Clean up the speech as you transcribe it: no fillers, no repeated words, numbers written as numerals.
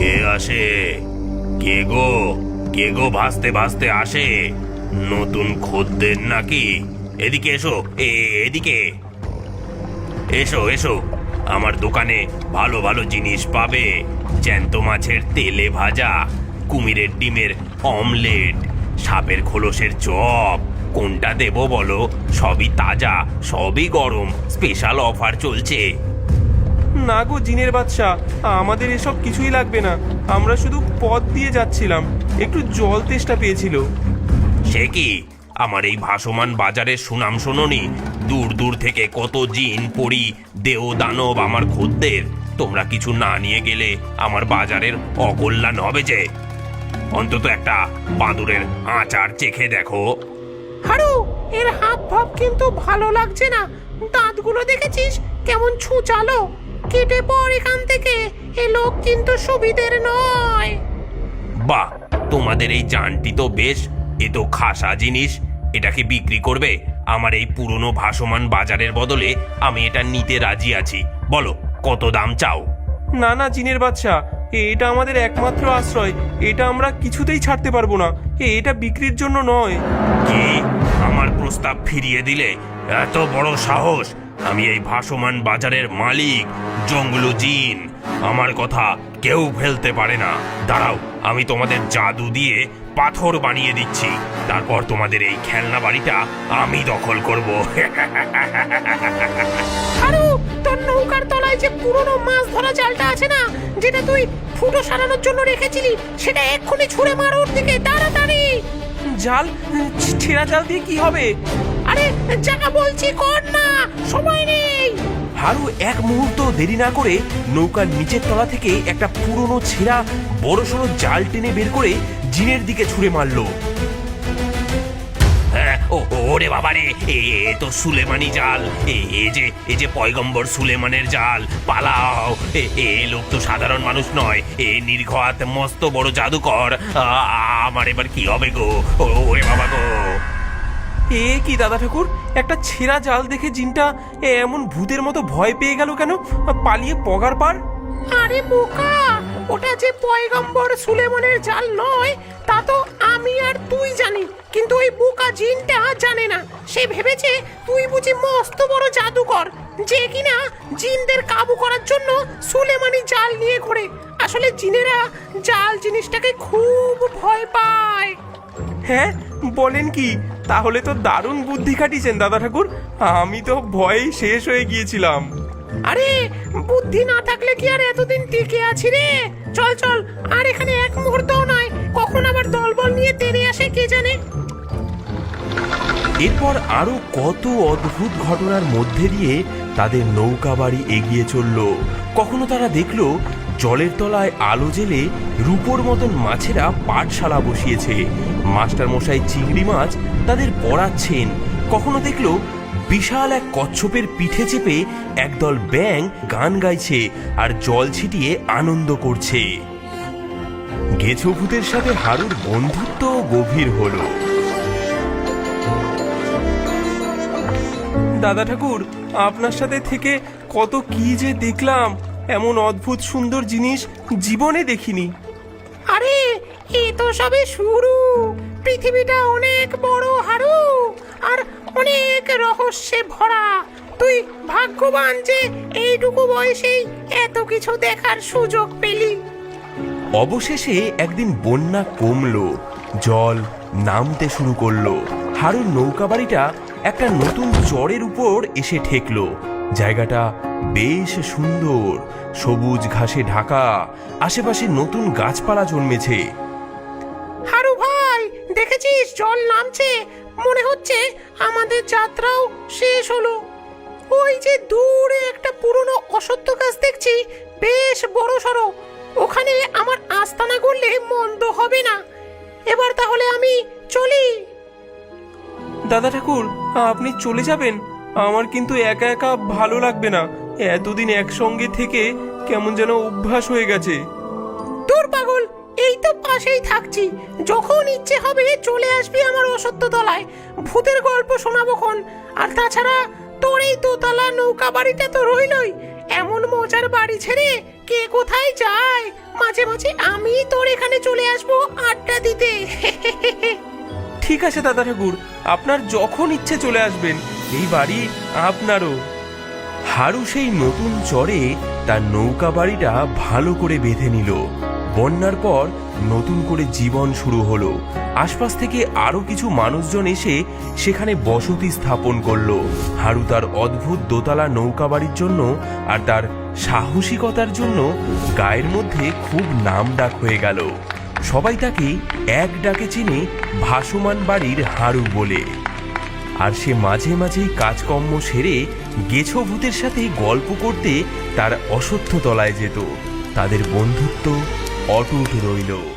কে আসে? কে গো? কে গো ভাসতে ভাসতে আসে? নতুন খদ্দের নাকি? এদিকে এসো, এদিকে এসো এসো। আমার দোকানে ভালো ভালো জিনিস পাবে। জ্যান্ত মাছের তেলে ভাজা, কুমিরের ডিমের অমলেট, সাপের খোলসের চপ। কোনটা দেবো বলো? সবই তাজা, সবই গরম, স্পেশাল অফার চলছে। না গো জিনের বাদশা, আমাদের এসব কিছুই লাগবে না। আমরা শুধু পথ দিয়ে যাচ্ছিলাম, একটু জল তেষ্টা পেয়েছিল। সে কি? আমার এই ভাসমান বাজারের সুনাম শোনোনি? দূর দূর থেকে কত জিন পরি দেও দানব আমার খদ্দের। তোমরা কিছু না নিয়ে গেলে আমার বাজারের অকল্যাণ হবে যে। অন্তত একটা বাঁদুরের আচার চেখে দেখো। হারু, এর হাব ভাব কিন্তু ভালো লাগছে না। দাঁতগুলো দেখেছিস কেমন ছুচালো? কেটে পড় এখান থেকে, এ লোক কিন্তু সুবিধের নয়। বাহ, তোমাদের এই জানটি তো বেশ। এ তো খাসা জিনিস। এটাকে বিক্রি করবে আমার এই পুরনো ভাসমান বাজারের বদলে? আমি এটা নিতে রাজি আছি। বলো কত দাম চাও? না না জিনের বাদশা, এটা আমাদের একমাত্র আশ্রয়। এটা আমরা কিছুতেই ছাড়তে পারবো না। এটা বিক্রির জন্য নয়। কি? আমার প্রস্তাব ফিরিয়ে দিলে? এত বড় সাহস! আমি এই ভাসমান বাজারের মালিক, জঙ্গলু জিন। আমার কথা কেউ ফেলতে পারে না। দাঁড়াও, আমি তোমাদের জাদু দিয়ে পাথর বানিয়ে দিচ্ছি। তারপর তোমাদের এই খেলনা বাড়িটা আমি দখল করব। হারু, তোর নৌকার তলায় যে পুরনো মাছ ধরা জালটা আছে না, যেটা তুই ফুটো সারানোর জন্য রেখেছিলি, সেটা এক্ষুনি ছুঁড়ে মার ওর দিকে, তাড়াতাড়ি। জাল? ছেঁড়া জাল দিয়ে কি হবে? আরে যা বলছি কর না, সময় নেই। হারু এক মুহূর্ত দেরি না করে নৌকার নিচের তলা থেকে একটা পুরনো ছেঁড়া বড়সড় জাল টেনে বের করে জিনের দিকে ছুঁড়ে মারলো। হ্যাঁ, ওরে বাবারে, এ তো সুলেমানি জাল। এ যে পয়গম্বর সুলেমানের জাল। পালাও! এ লোক তো সাধারণ মানুষ নয়, এ নির্ঘাত মস্ত বড় জাদুকর। আমার এবার কি হবে গো? ওরে বাবা গো! এ কি দাদা ঠাকুর, একটা ছেঁড়া জাল দেখে জিনটা এমন ভূতের মতো ভয় পেয়ে গেল কেন? পালিয়ে পগার পার? আরে বোকা, ওটা যে পয়গম্বর সুলেমানের জাল নয় তা তো আমি আর তুই জানি, কিন্তু ওই বোকা জিনটা জানে না। সে ভেবেছে তুই বুঝি মস্ত বড় জাদুকর, যে কিনা জিনদের কাবু করার জন্য সুলেমানি জাল নিয়ে ঘোরে। আসলে জিনেরা জাল জিনিসটাকে খুব ভয় পায়। হ্যাঁ, বলেন কি? তাহলে তো দারুণ বুদ্ধি খাটিয়েছেন দাদা ঠাকুর। আমি তো ভয়েই শেষ হয়ে গিয়েছিলাম। আরে বুদ্ধি না থাকলে কি আর এতদিন টিকে আছি রে? চল চল, আর এখানে এক মুহূর্তও নয়, কখন আবার দলবল নিয়ে তেড়ে আসে কে জানে। এরপর আরো কত অদ্ভুত ঘটনার মধ্যে দিয়ে তাদের নৌকা বাড়ি এগিয়ে চলল। কখনো তারা দেখলো জলের তলায় আলো জেলে রূপোর মতন মাছেরা পাঠশালা বসিয়েছে। মাস্টার মশাই চিংড়ি মাছ তাদের পড়াচ্ছেন। কখনো দেখলো বিশাল এক কচ্ছপের পিঠে চেপে একদল ব্যাঙ গান গাইছে আর জল ছিটিয়ে আনন্দ করছে। গেছো ভূতের সাথে হারুর বন্ধুত্ব গভীর হলো। দাদা ঠাকুর, আপনার সাথে থেকে কত কি যে দেখলাম। এমন অদ্ভুত সুন্দর জিনিস জীবনে দেখিনি। আরে এ তো সবে শুরু। পৃথিবীটা অনেক বড় হারু, আর অনেক রহস্যে ভরা। তুই ভাগ্যবান যে এইটুকু বয়সেই এত কিছু দেখার সুযোগ পেলি। অবশেষে একদিন বন্যা কমলো, জল নামতে শুরু করলো। হারুর নৌকা বাড়িটা একটা নতুন চরের উপর এসে ঠেকলো। জায়গাটা বেশ সুন্দর, সবুজ ঘাসে ঢাকা। আশেপাশে নতুন গাছপালা জন্মেছে। হারু ভাই, দেখেছিস জল নামছে? মনে হচ্ছে আমাদের যাত্রাও শেষ হলো। ওই যে দূরে একটা পুরনো অশ্বত্থ গাছ দেখছি, বেশ বড় সড়ো। ওখানে আমার আস্তানা করলে মন্দ হবে না। এবার তাহলে আমি চলি। দাদা ঠাকুর, আপনি চলে যাবেন? আমার কিন্তু একা একা ভালো লাগবে না। এতদিন একসঙ্গে থেকে কেমন যেন অভ্যাস হয়ে গেছে। দূর পাগল, এই তো পাশেই থাকছি। যখন ইচ্ছে হবে চলে আসবি আমার অশ্বত্থ তলায়, ভূতের গল্প শোনাবখন। আর তাছাড়া তোর এই দোতলা নৌকা বাড়িটা তো রইলই। এমন মজার বাড়ি ছেড়ে কে কোথায় যায়, মাঝে মাঝে আমি তোর এখানে চলে আসবো আড্ডা দিতে। ঠিক আছে দাদা ঠাকুর, আপনার যখন ইচ্ছে চলে আসবেন, এই বাড়ি আপনারও। হারু সেই নতুন চরে তার নৌকা বাড়িটা ভালো করে বেঁধে নিল। বন্যার পর নতুন করে জীবন শুরু হলো। আশপাশ থেকে আরো কিছু মানুষজন এসে সেখানে বসতি স্থাপন করলো। হারু তার অদ্ভুত দোতলা নৌকা বাড়ির জন্য আর তার সাহসিকতার জন্য গায়ের মধ্যে খুব নাম ডাক হয়ে গেল। সবাই তাকে এক ডাকে চিনে ভাসমান বাড়ির হারু বলে। আর সে মাঝে মাঝেই কাজকর্ম সেরে গেছো ভূতের সাথে গল্প করতে তার অশ্বত্থ তলায় যেত। তাদের বন্ধুত্ব অটুট রইল।